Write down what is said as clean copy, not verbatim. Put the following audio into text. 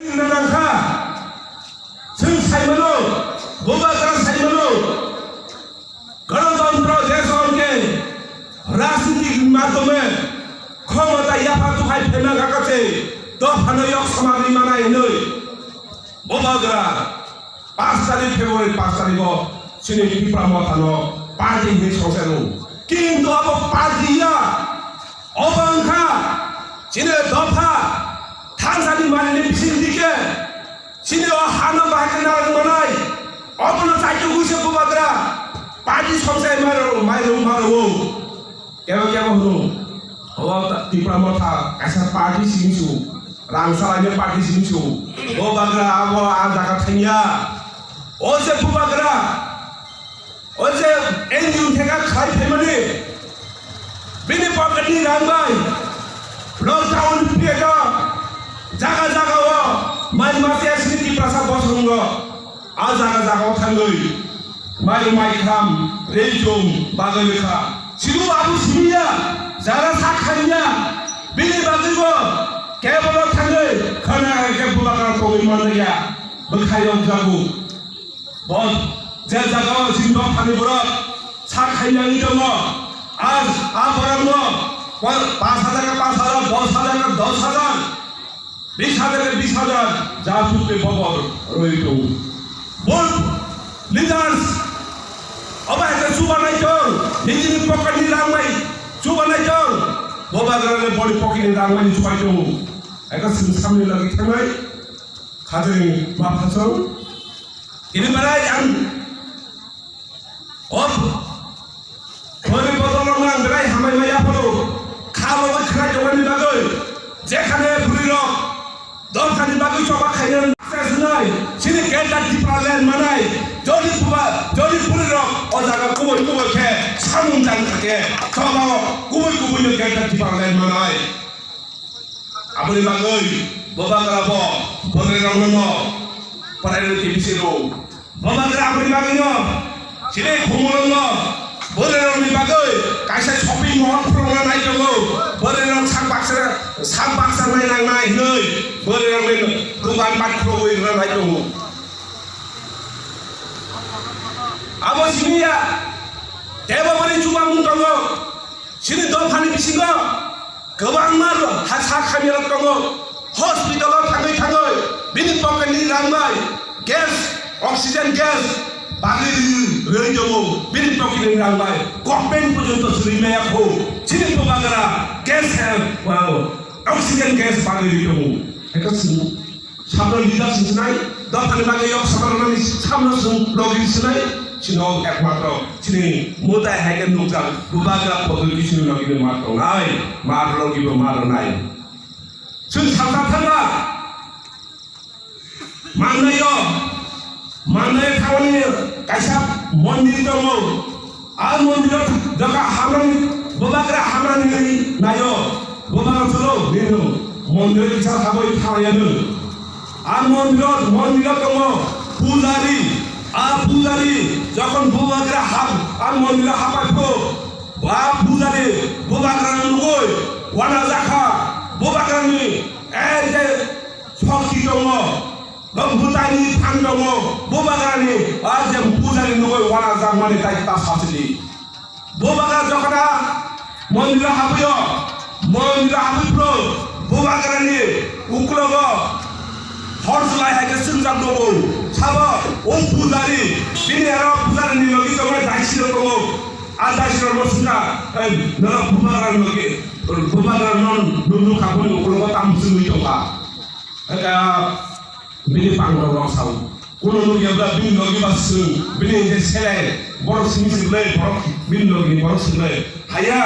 나랑카 ซึ่ง살면은 뭐가 살면은 गणतन्त्र देशके राजनीतिक माध्यमে ক্ষমতা ইয়াফাতু হাই ফেমা কাকাছে দফানো ইয়ক সমাধি মানাই নই ববাগরা 5 তারিখ ফেব্রুয়ারি 5 তারিখ সিনে বিপ্রামতানো পার্টি নি সংসারু কিন্তু আব পার্টিয়া অবাংখা সিনে দফা থানসানি মানিনি বিসিন দিকে সিনে হানো বাহাকেনা মানাই অবনা চাইতে গুছে ববাগরা पार्टी संसाय मारो केव हनु अब तिप्राम था ऐसा पार्टी सिंचु रांसालायने पार्टी सिंचु ओ बागरा अब आ जागा थैया ओ से बुबागरा ओ से एनयू थेगा खाइ फेमनि बिनि पकेटनि रांबाय लकडाउन पिरियड जागा जागा व माइ मासे स्मृति प्रसाद बसंग आ जागा जागा थांगै माइ खाम रेजों बागैखा सिगु आबु सिमिया जारा साखानिया बिनि बागैबो केबल थाङै खाना के बुलाकार कोइ मनया बखायो जागु बस जे जागाव सिंदो फानि बर साखानियानि दङ आज आ बरंग 5000 का 5000 10000 का 10000 20000 का 20000 जासुते बबर रहितो बोल लीडर्स अब ऐसे सुबह नहीं चल निजी पकड़ नहीं रंग में सुबह नहीं चल वो बागराने बड़ी पकड़ नहीं रंग में छुपाई तो ऐसा सामने लगी था मैं खाते वापस आओ इन्हें बनाए जान अब बड़ी बदल में अंदर हमें में यहाँ पर खाओ में खाना जो बनी बागों जेखाने बुरी लोग दम खाने बागों चौबा खाने नहीं सिने गेटा डिपार्टमेंट मनाई जोड़ी पुरी रोक और जागा कुबल के सामुन जान के चौबा कुबल ने गेटा डिपार्टमेंट मनाई अपने बागों बाबा कराबो बोले रंगनो पराइनो टीवीसीरो बाबा करा अपने बागों सिने घुमोनो बोले रंगनी बागों कैसे शॉपिंग मॉल प्रोग्राम नहीं चलो बोले रंग सांग बाक्सा नहीं बोले रंग दुकान बाट प्रोग्राम नहीं चलो अब सिमिया देवा बने चुबा मुंतंगो सिने दफानि बिसिंगो गोबां मार हासा खामियाव दंगो हस्पिटालाव थाङै बिनि पकेटनि रांबाय गेस अक्सिजेन गेस बागै रहि दङ बिनि पकेटनि रांबाय गभर्नमेन्ट पर्यन्त सोलिनायाखौ सिने बागरा गेस अक्सिजेन गेस बागै दङ एका सामनो लिडार सिनाय दफानि बागै यक सामनो सामनो लगिसनाय सिनो एकमात्र सिने मोता हैगन नुका बुबागा पगलि सिनो लगिनो मात्र नाय मार लगिबो मार नाय जों साथाथाना माननाय खामानि कायसा मन्दिर दङ आ मन्दिराव जगा हामरानि बुबाग्रा हामरानि नायो बुबागा चलो बेनो मन्दिर किसा हाबै थायानो आ मन्दिराव दङ पुजारी पुजारी যখন বুবাগরা হাব আর মন্দিরে হাবাইবো বা পুজারি বুবাগরা নগৈ ওয়ানা জাখা বুবাগরানি এই যে শক্তি দङ গম্ভুতানি থান দङ বুবাগরানি আর যে পুজারি নগৈ ওয়ানা জামানি দায়িত্ব সাথে বুবাগরা যখন মন্দিরে হাবিও বুবাগরানি উকলগ हरसलाय है के सुनजाब दङो साबो ओ पुजारी बिनि आरो पुजारिनि लगी दङ दाइसिर दङ आ दाइसिर मसुना न बुबागार लगी बुबागार नुनु खाबुनि उकलग तामसु दङा एका बिनि पांगो रसाव कोनो लगियाब्ला बिनि लगी बासु बिनि जे सेले बर सिनि सिले बर बिनि लगी बर सिले हाया